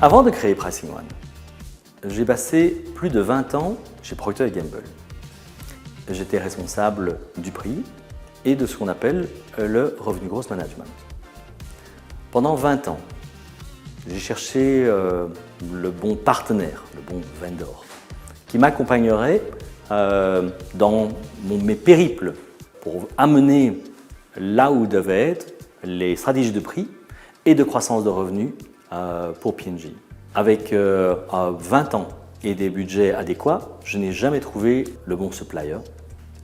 Avant de créer Pricing One, j'ai passé plus de 20 ans chez Procter & Gamble. J'étais responsable du prix et de ce qu'on appelle le Revenue Growth Management. Pendant 20 ans, j'ai cherché le bon partenaire, le bon vendor, qui m'accompagnerait dans mes périples pour amener là où devaient être les stratégies de prix et de croissance de revenus pour P&G. Avec 20 ans et des budgets adéquats, je n'ai jamais trouvé le bon supplier.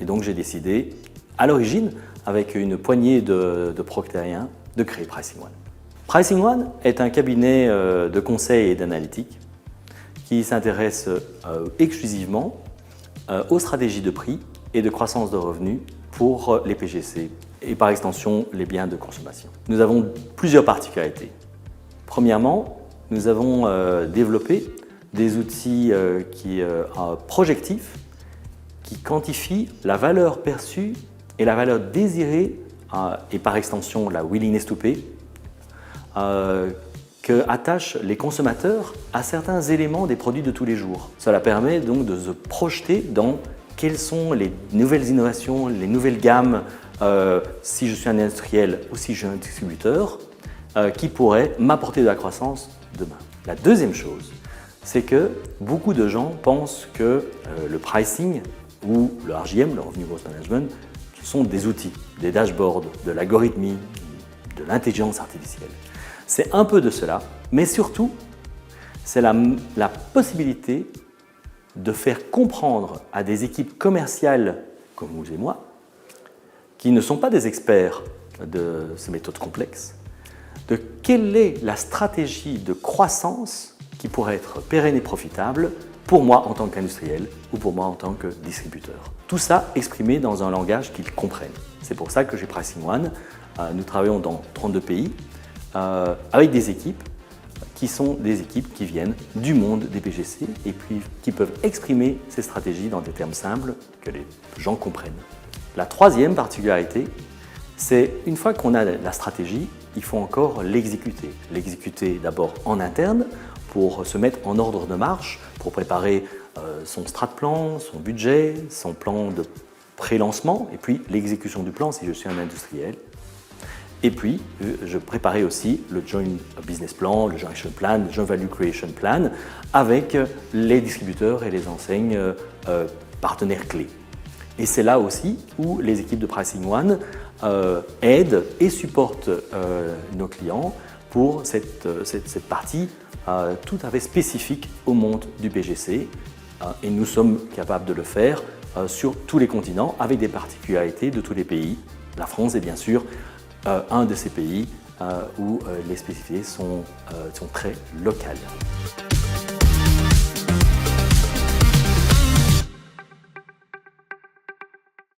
Et donc j'ai décidé, à l'origine, avec une poignée de Proctériens, de créer Pricing One. Pricing One est un cabinet de conseil et d'analytique qui s'intéresse exclusivement aux stratégies de prix et de croissance de revenus pour les PGC et par extension les biens de consommation. Nous avons plusieurs particularités. Premièrement, nous avons développé des outils projectifs qui quantifient la valeur perçue et la valeur désirée et par extension la willingness to pay que attachent les consommateurs à certains éléments des produits de tous les jours. Cela permet donc de se projeter dans quelles sont les nouvelles innovations, les nouvelles gammes, si je suis un industriel ou si je suis un distributeur, qui pourraient m'apporter de la croissance demain. La deuxième chose, c'est que beaucoup de gens pensent que le pricing ou le RGM, le Revenue Growth Management, sont des outils, des dashboards, de l'algorithmie, de l'intelligence artificielle. C'est un peu de cela, mais surtout, c'est la possibilité de faire comprendre à des équipes commerciales comme vous et moi, qui ne sont pas des experts de ces méthodes complexes, de quelle est la stratégie de croissance qui pourrait être pérenne et profitable pour moi en tant qu'industriel ou pour moi en tant que distributeur. Tout ça exprimé dans un langage qu'ils comprennent. C'est pour ça que chez Pricing One, nous travaillons dans 32 pays avec des équipes qui sont des équipes qui viennent du monde des PGC et puis qui peuvent exprimer ces stratégies dans des termes simples que les gens comprennent. La troisième particularité, c'est une fois qu'on a la stratégie, il faut encore l'exécuter. L'exécuter d'abord en interne pour se mettre en ordre de marche, pour préparer son strat plan, son budget, son plan de pré-lancement et puis l'exécution du plan si je suis un industriel. Et puis, je préparais aussi le Joint Business Plan, le Joint Action Plan, le Joint Value Creation Plan avec les distributeurs et les enseignes partenaires clés. Et c'est là aussi où les équipes de Pricing One aident et supportent nos clients pour cette partie tout à fait spécifique au monde du PGC. Et nous sommes capables de le faire sur tous les continents avec des particularités de tous les pays. La France est bien sûr un de ces pays où les spécificités sont très locales.